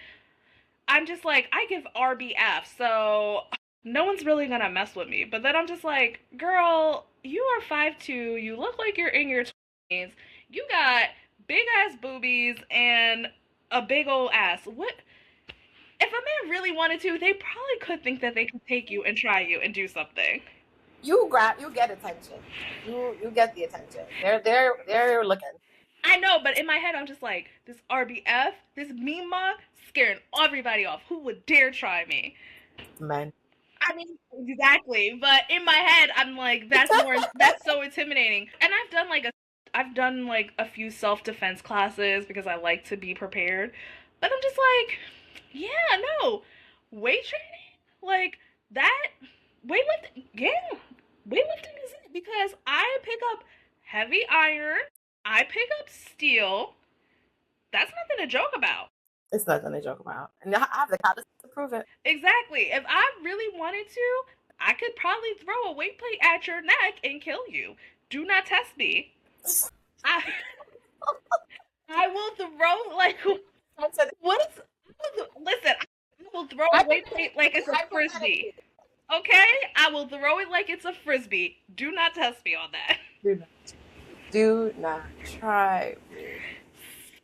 I'm just like, I give RBF, so no one's really gonna mess with me. But then I'm just like, girl, you are 5'2", you look like you're in your 20s, you got big ass boobies and a big old ass. What? If a man really wanted to, they probably could think that they could take you and try you and do something. You get attention. You get the attention. They're looking. I know, but in my head, I'm just like, this RBF, this Mima, scaring everybody off. Who would dare try me? Men. I mean, exactly. But in my head, I'm like, that's so intimidating. And I've done like a few self-defense classes because I like to be prepared. But I'm just like, yeah, no, weight training, like that, weightlifting, yeah, weightlifting is it, because I pick up heavy iron, I pick up steel. That's nothing to joke about. It's nothing to joke about, and I have the catalyst to prove it. Exactly. If I really wanted to, I could probably throw a weight plate at your neck and kill you. Do not test me. I will throw like what is? Listen, I will throw a weight plate like it's a frisbee. Okay? I will throw it like it's a frisbee. Do not test me on that. Do not try.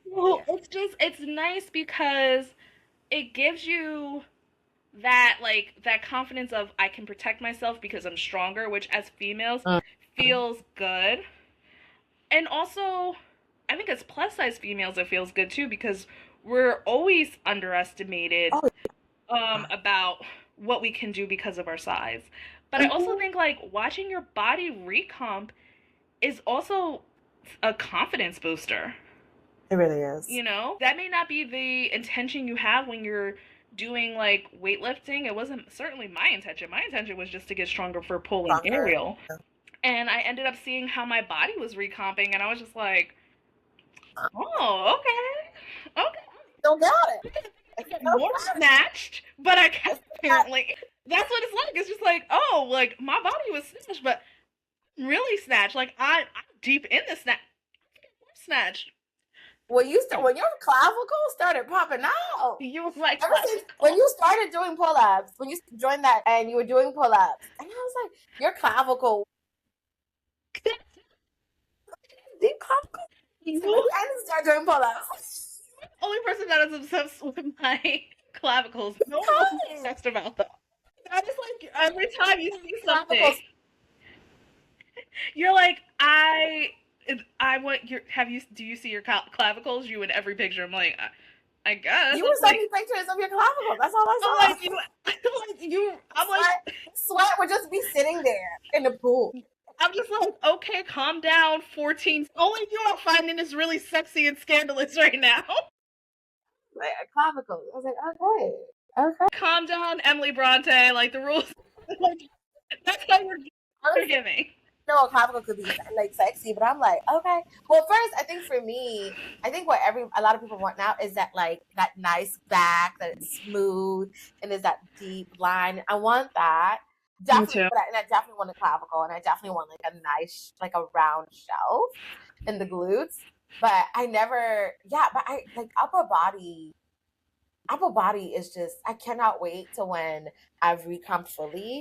Well, it's nice because it gives you that confidence of I can protect myself because I'm stronger, which as females feels good. And also, I think as plus size females it feels good too because we're always underestimated about what we can do because of our size. But I also think like watching your body recomp is also a confidence booster. It really is. You know, that may not be the intention you have when you're doing like weightlifting. It wasn't certainly my intention. My intention was just to get stronger for pulling aerial. And I ended up seeing how my body was recomping, and I was just like, oh, okay. Still got it. I get more snatched, but I guess apparently that's what it's like. It's just like, oh, like my body was snatched, but I'm really snatched. Like I'm deep in the snatch. Snatched. When your clavicle started popping out, you were like, when you started doing pull-ups, when you joined that and you were doing pull-ups, and I was like, your clavicle, deep clavicle. I need to start doing pull-ups. Only person that is obsessed with my clavicles. No one's obsessed about them. I just like every time you see something, you're like, I want your. Do you see your clavicles? You in every picture. I'm like, I guess. You were sending pictures of your clavicles. That's all I saw. I'm like, sweat would just be sitting there in the pool. I'm just like, okay, calm down, 14. Only you are finding this really sexy and scandalous right now. Like a clavicle. I was like, okay. Calm down, Emily Bronte. Like the rules. Like, that's how you're giving. No, a clavicle could be like sexy, but I'm like, okay. Well, first, I think for me, what a lot of people want now is that like that nice back that is smooth and is that deep line. I want that, Me Definitely, too. and I definitely want a clavicle, and I definitely want like a nice, like a round shelf in the glutes. But I never, yeah, but I like upper body. Upper body is just, I cannot wait to when I've recomped fully.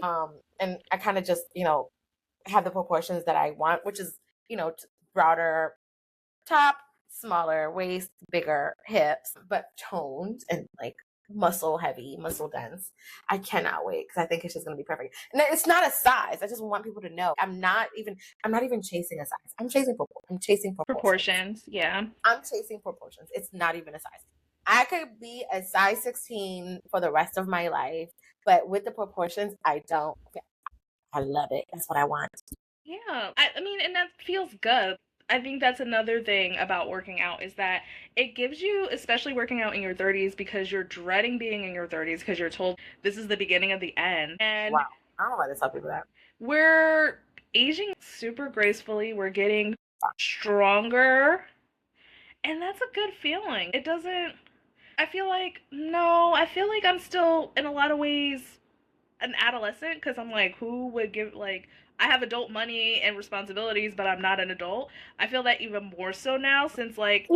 And I kind of just, have the proportions that I want, which is, broader top, smaller waist, bigger hips, but toned and like muscle heavy, muscle dense. I cannot wait because I think it's just gonna be perfect. And it's not a size. I just want people to know I'm not even chasing a size. I'm chasing proportions. Proportions, yeah. I'm chasing proportions. It's not even a size. I could be a size 16 for the rest of my life, but with the proportions, I don't. I love it. That's what I want. Yeah. I mean, and that feels good. I think that's another thing about working out is that it gives you, especially working out in your 30s, because you're dreading being in your 30s because you're told this is the beginning of the end. And Wow. I don't know why they tell people that. we're aging super gracefully, we're getting stronger, and that's a good feeling. It doesn't, I feel like, no, I feel like I'm still, in a lot of ways, an adolescent because I'm like, who would give like I have adult money and responsibilities, but I'm not an adult. I feel that even more so now since like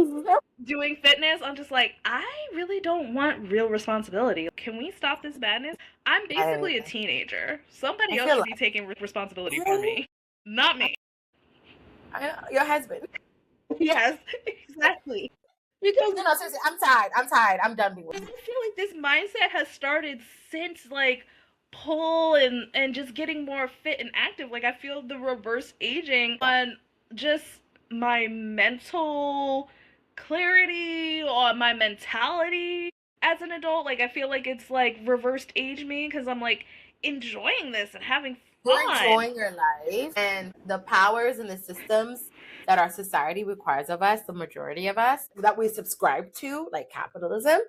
doing fitness. I'm just like, I really don't want real responsibility. Can we stop this madness? I'm I, basically a teenager. Somebody I else feel should like be taking responsibility for really? me, not me. Your husband. Yes, exactly. Because No, no, seriously, I'm tired. I'm tired. I'm done being with I you. feel like this mindset has started since like pull and just getting more fit and active. Like I feel the reverse aging on just my mental clarity or my mentality as an adult. Like I feel like it's like reversed age me because I'm like enjoying this and having You're fun. enjoying your life and the powers and the systems that our society requires of us, the majority of us, that we subscribe to, like capitalism,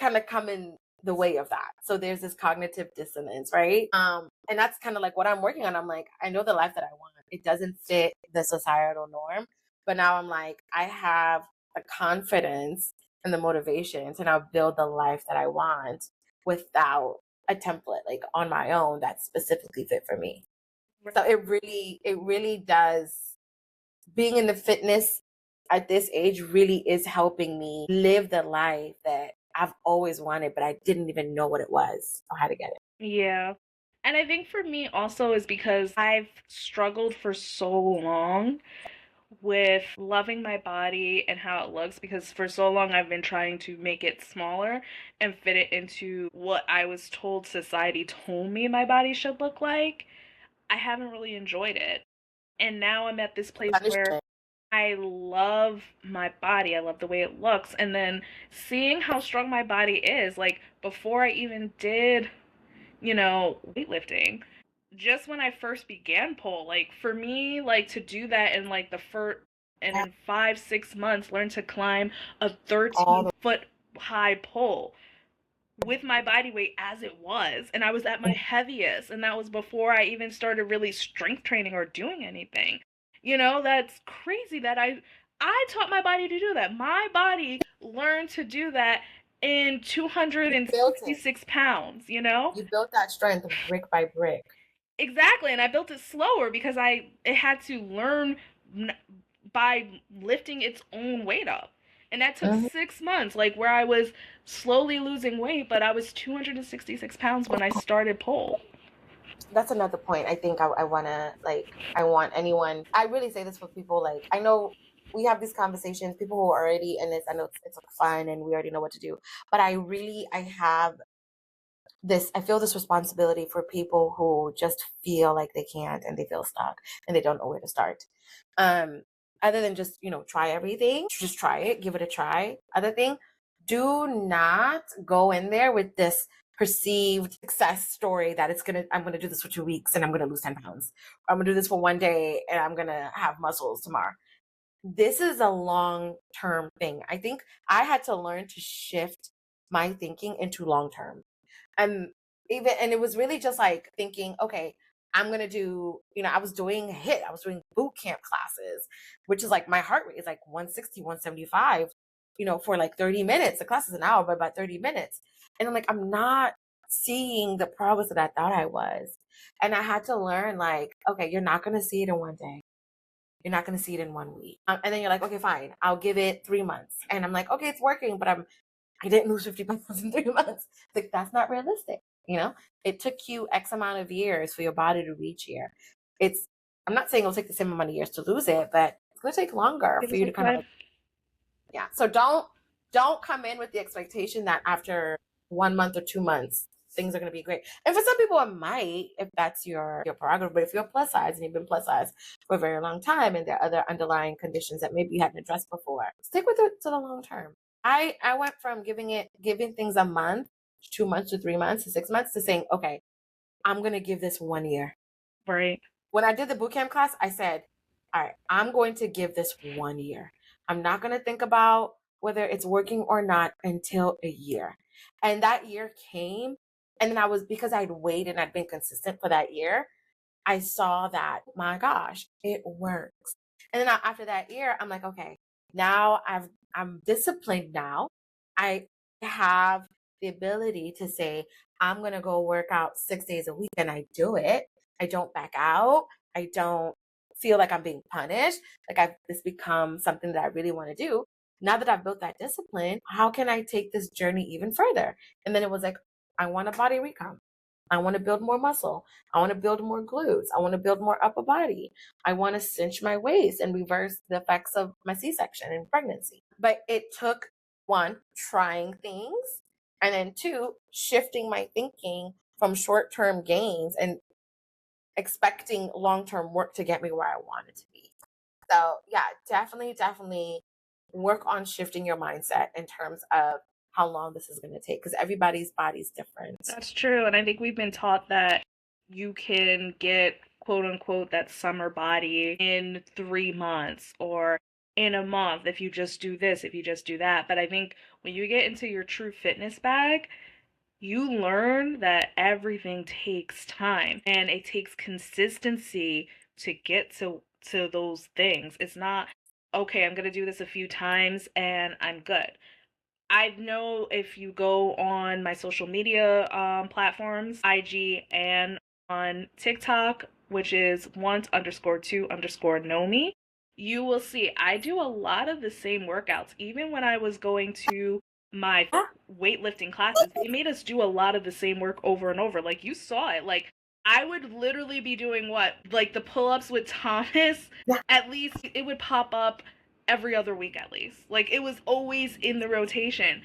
kind of come in the way of that. So there's this cognitive dissonance, right? And that's kind of like what I'm working on. I'm like, I know the life that I want. It doesn't fit the societal norm, but now I'm like, I have the confidence and the motivation to now build the life that I want without a template, like on my own, that's specifically fit for me. So it really does. Being in the fitness at this age really is helping me live the life that I've always wanted, but I didn't even know what it was or how to get it. Yeah. And I think for me also is because I've struggled for so long with loving my body and how it looks because for so long I've been trying to make it smaller and fit it into what I was told society told me my body should look like. I haven't really enjoyed it. And now I'm at this place where Punishment. I love my body. I love the way it looks. And then seeing how strong my body is, like before I even did, weightlifting, just when I first began pole, like for me, like to do that in like the first and in 5, 6 months, learn to climb a All 13-foot high pole with my body weight as it was, and I was at my heaviest, and that was before I even started really strength training or doing anything. That's crazy that I taught my body to do that. My body learned to do that in you built it. 266 pounds, you know? You built that strength brick by brick. Exactly, and I built it slower because it had to learn by lifting its own weight up. And that took Mhm. 6 months, like where I was slowly losing weight, but I was 266 pounds when I started pole. That's another point. I think I want to like, I want anyone, I really say this for people. Like, I know we have these conversations, people who are already in this, I know it's fun and we already know what to do, but I have I feel this responsibility for people who just feel like they can't and they feel stuck and they don't know where to start. Um, Other than just, try everything, just try it, give it a try. Other thing, do not go in there with this perceived success story that I'm gonna do this for 2 weeks and I'm gonna lose 10 pounds. I'm gonna do this for one day and I'm gonna have muscles tomorrow. This is a long term thing. I think I had to learn to shift my thinking into long term. And it was really just like thinking, okay, I'm gonna do, I was doing HIIT, I was doing boot camp classes, which is like my heart rate is like 160, 175, for like 30 minutes. The class is an hour, but about 30 minutes. And I'm like, I'm not seeing the progress that I thought I was. And I had to learn, like, okay, you're not going to see it in one day. You're not going to see it in 1 week. And then you're like, okay, fine. I'll give it 3 months. And I'm like, okay, it's working, but I didn't lose 50 pounds in 3 months. Like, that's not realistic. You know, it took you X amount of years for your body to reach here. It's, I'm not saying it'll take the same amount of years to lose it, but it's going to take longer Give for us you a to kind of like, try. yeah. So don't come in with the expectation that after 1 month or 2 months, things are going to be great. And for some people, it might, if that's your prerogative. But if you're plus size and you've been plus size for a very long time, and there are other underlying conditions that maybe you hadn't addressed before, stick with it to the long term. I went from giving things a month, 2 months to 3 months to 6 months to saying, okay, I'm going to give this 1 year. Right. When I did the bootcamp class, I said, all right, I'm going to give this 1 year. I'm not going to think about whether it's working or not until a year. And that year came. And then because I'd waited and I'd been consistent for that year, I saw that, my gosh, it works. And then after that year, I'm like, okay, now I'm disciplined now. I have the ability to say, I'm going to go work out 6 days a week, and I do it. I don't back out. I don't feel like I'm being punished. Like this become something that I really want to do. Now that I've built that discipline, how can I take this journey even further? And then it was like, I want a body recomp. I want to build more muscle. I want to build more glutes. I want to build more upper body. I want to cinch my waist and reverse the effects of my C-section and pregnancy. But it took, one, trying things, and then two, shifting my thinking from short-term gains and expecting long-term work to get me where I wanted to be. So yeah, definitely work on shifting your mindset in terms of how long this is going to take, because everybody's body's different. That's true. And I think we've been taught that you can get quote unquote that summer body in 3 months or in a month if you just do this, if you just do that. But I think when you get into your true fitness bag, you learn that everything takes time and it takes consistency to get to those things. It's not okay, I'm going to do this a few times and I'm good. I know if you go on my social media platforms, IG and on TikTok, which is want_2_Nomi, you will see I do a lot of the same workouts. Even when I was going to my weightlifting classes, they made us do a lot of the same work over and over. Like you saw it. Like I would literally be doing what? Like the pull-ups with Thomas, Yeah. at least it would pop up every other week at least. Like it was always in the rotation.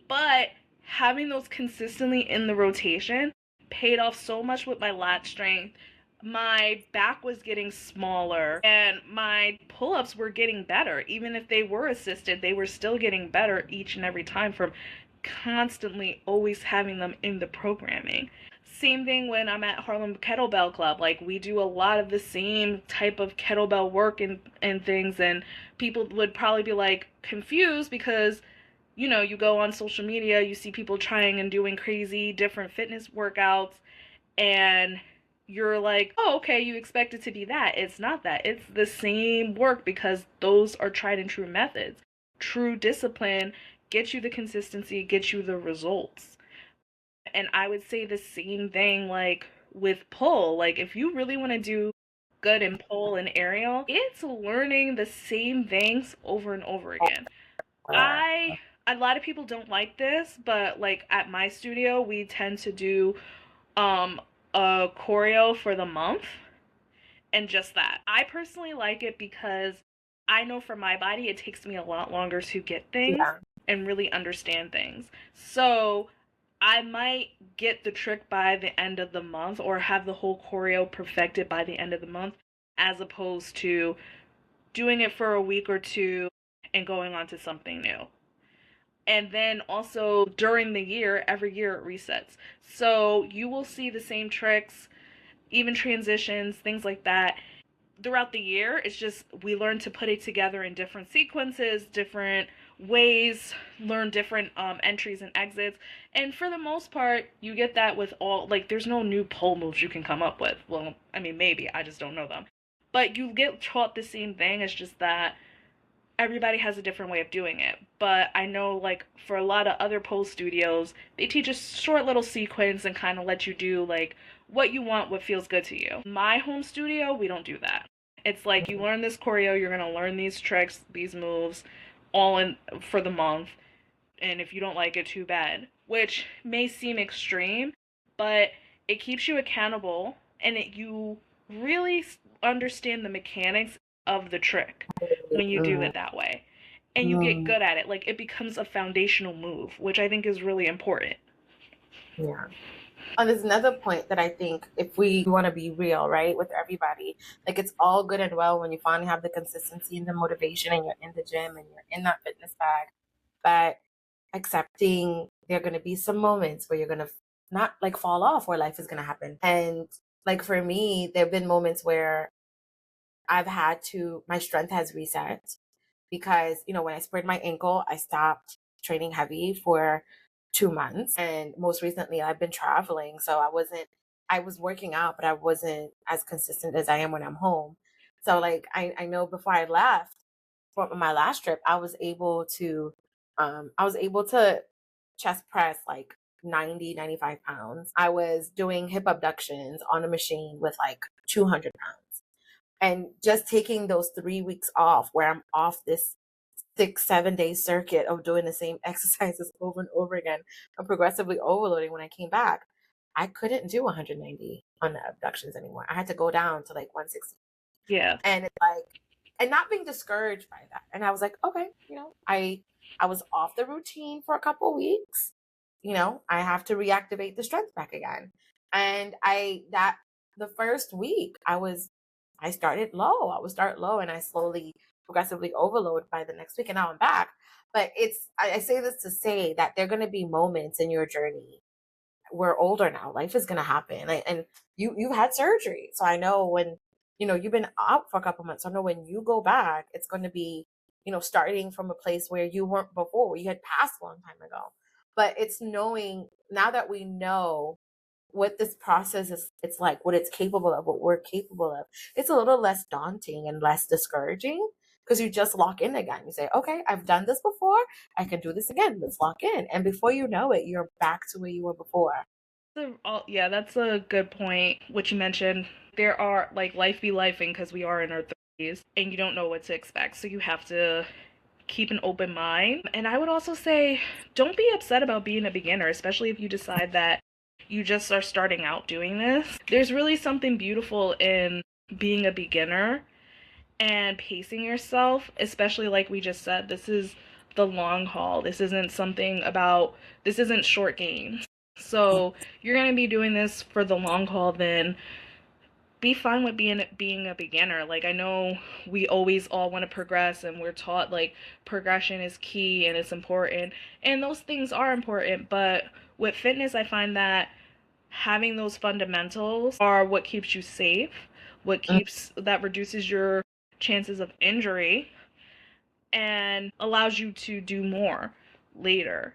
But having those consistently in the rotation paid off so much with my lat strength. My back was getting smaller and my pull-ups were getting better. Even if they were assisted, they were still getting better each and every time from constantly always having them in the programming. Same thing when I'm at Harlem Kettlebell Club. Like we do a lot of the same type of kettlebell work and things, and people would probably be like confused because you go on social media, you see people trying and doing crazy different fitness workouts, and you're like, oh, okay, you expect it to be that. It's not that. It's the same work because those are tried and true methods. True discipline gets you the consistency, gets you the results. And I would say the same thing like with pull. Like if you really want to do good in pull and aerial, it's learning the same things over and over again. I A lot of people don't like this, but like at my studio, we tend to do um a choreo for the month and just that. I personally like it because I know for my body it takes me a lot longer to get things Yeah. and really understand things. So I might get the trick by the end of the month or have the whole choreo perfected by the end of the month as opposed to doing it for a week or two and going on to something new. And then also during the year, every year it resets. So you will see the same tricks, even transitions, things like that throughout the year. It's just we learn to put it together in different sequences, different ways, learn different entries and exits. And for the most part, you get that with all, like, there's no new pole moves you can come up with. Well, I mean, maybe, I just don't know them. But you get taught the same thing. It's just that everybody has a different way of doing it. But I know, like, for a lot of other pole studios, they teach a short little sequence and kind of let you do, like, what you want, what feels good to you. My home studio, we don't do that. It's like you learn this choreo, you're gonna learn these tricks, these moves, all in for the month. And if you don't like it, too bad. Which may seem extreme, but it keeps you accountable, and you really understand the mechanics of the trick when you do Mm, it that way. And you get mm, good at it. Like, it becomes a foundational move, which I think is really important. yeah. And there's another point that I think if we want to be real, right, with everybody, like it's all good and well when you finally have the consistency and the motivation and you're in the gym and you're in that fitness bag, but accepting there are going to be some moments where you're going to not like fall off where life is going to happen. And like for me, there have been moments where I've had to, my strength has reset because, when I sprained my ankle, I stopped training heavy for 2 months. And most recently, I've been traveling. So I was working out, but I wasn't as consistent as I am when I'm home. So, like, I know before I left for my last trip, I was able to chest press like 95 pounds. I was doing hip abductions on a machine with like 200 pounds. And just taking those 3 weeks off where I'm off this 6, 7 day circuit of doing the same exercises over and over again and progressively overloading when I came back, I couldn't do 190 on the abductions anymore. I had to go down to like 160. Yeah. And it's like, and not being discouraged by that. And I was like, okay, I was off the routine for a couple weeks. I have to reactivate the strength back again. And the first week I started low. I would start low and I slowly, progressively overload by the next week. And now I'm back. But I say this to say that there are going to be moments in your journey. We're older now. Life is going to happen. And you've had surgery. So I know when, you've been out for a couple months. So I know when you go back, it's going to be, starting from a place where you weren't before, where you had passed a long time ago. But it's knowing now that we know what this process is, it's like what it's capable of, what we're capable of, it's a little less daunting and less discouraging because you just lock in again. You say, okay, I've done this before, I can do this again, let's lock in. And before you know it, you're back to where you were before. Yeah, that's a good point, which you mentioned. There are, like, life be lifing because we are in our 30s and you don't know what to expect. So you have to keep an open mind. And I would also say, don't be upset about being a beginner, especially if you decide that you just are starting out doing this. There's really something beautiful in being a beginner and pacing yourself, especially like we just said, this is the long haul. This isn't short gains. So you're going to be doing this for the long haul, then be fine with being a beginner. Like, I know we always all want to progress and we're taught like progression is key and it's important. And those things are important, but with fitness I find that having those fundamentals are what keeps you safe, that reduces your chances of injury and allows you to do more later,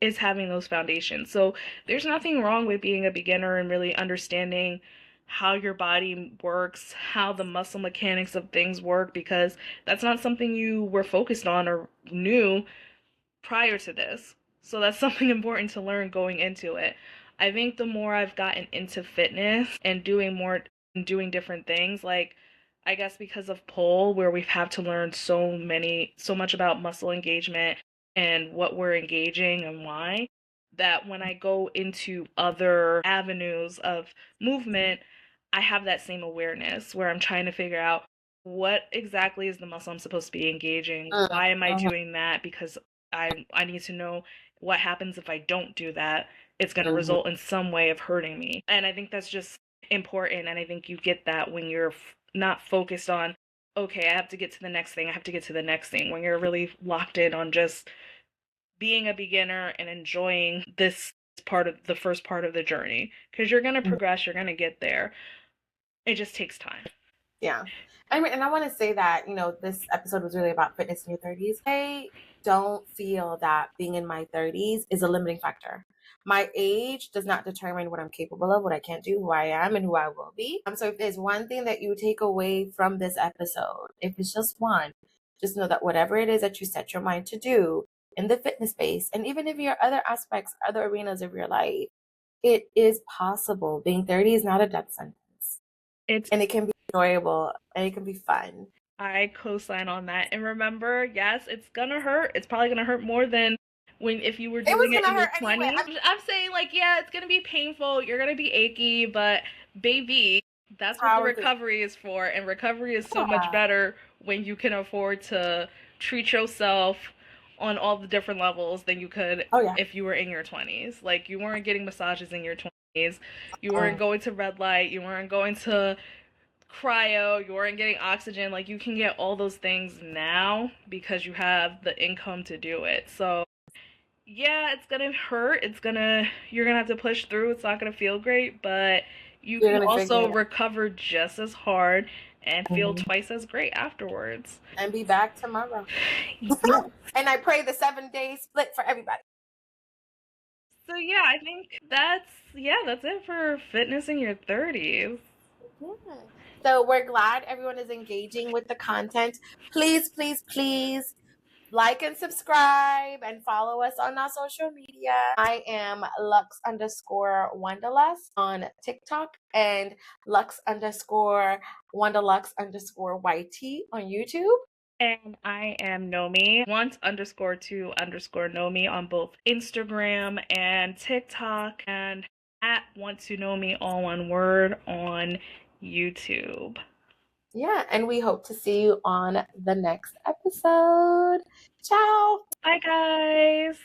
is having those foundations. So there's nothing wrong with being a beginner and really understanding how your body works, how the muscle mechanics of things work, because that's not something you were focused on or knew prior to this. So that's something important to learn going into it. I think the more I've gotten into fitness and doing different things, like, I guess because of pole, where we've had to learn so much about muscle engagement and what we're engaging and why, that when I go into other avenues of movement, I have that same awareness where I'm trying to figure out what exactly is the muscle I'm supposed to be engaging? Why am I doing that? Because I need to know what happens if I don't do that. It's going to Mhm. result in some way of hurting me. And I think that's just important. And I think you get that when you're not focused on, okay, I have to get to the next thing. I have to get to the next thing. When you're really locked in on just being a beginner and enjoying this part of the first part of the journey. Because you're going to progress, you're going to get there. It just takes time. Yeah. I mean, and I want to say that, this episode was really about fitness in your 30s. I don't feel that being in my 30s is a limiting factor. My age does not determine what I'm capable of, what I can't do, who I am, and who I will be. So if there's one thing that you take away from this episode, if it's just one, just know that whatever it is that you set your mind to do in the fitness space, and even if your other aspects, other arenas of your life, it is possible. Being 30 is not a death sentence. And it can be enjoyable and it can be fun. I co-sign on that. And remember, yes, it's gonna hurt. It's probably gonna hurt more than if you were It was doing it gonna in your hurt anyway. 20s. I'm saying like, yeah, it's gonna be painful. You're gonna be achy, but baby, that's what the recovery is for. And recovery is so much better when you can afford to treat yourself on all the different levels than you could if you were in your 20s. Like you weren't getting massages in your 20s. You weren't going to red light. You weren't going to cryo, you weren't getting oxygen. Like you can get all those things now because you have the income to do it. So yeah, it's gonna hurt. You're gonna have to push through. It's not gonna feel great, but you can also recover just as hard and feel twice as great afterwards. And be back tomorrow. Yeah. And I pray the 7-day split for everybody. So yeah, I think that's it for fitness in your 30s. Yeah. So we're glad everyone is engaging with the content. Please, please, please like and subscribe and follow us on our social media. I am Lux_Wanderlust on TikTok and Lux_Wanderlux_YT on YouTube. And I am Nomi, want_to_Nomi on both Instagram and TikTok, and at want2nomi, all one word, on YouTube. Yeah, and we hope to see you on the next episode. Ciao. Bye, guys.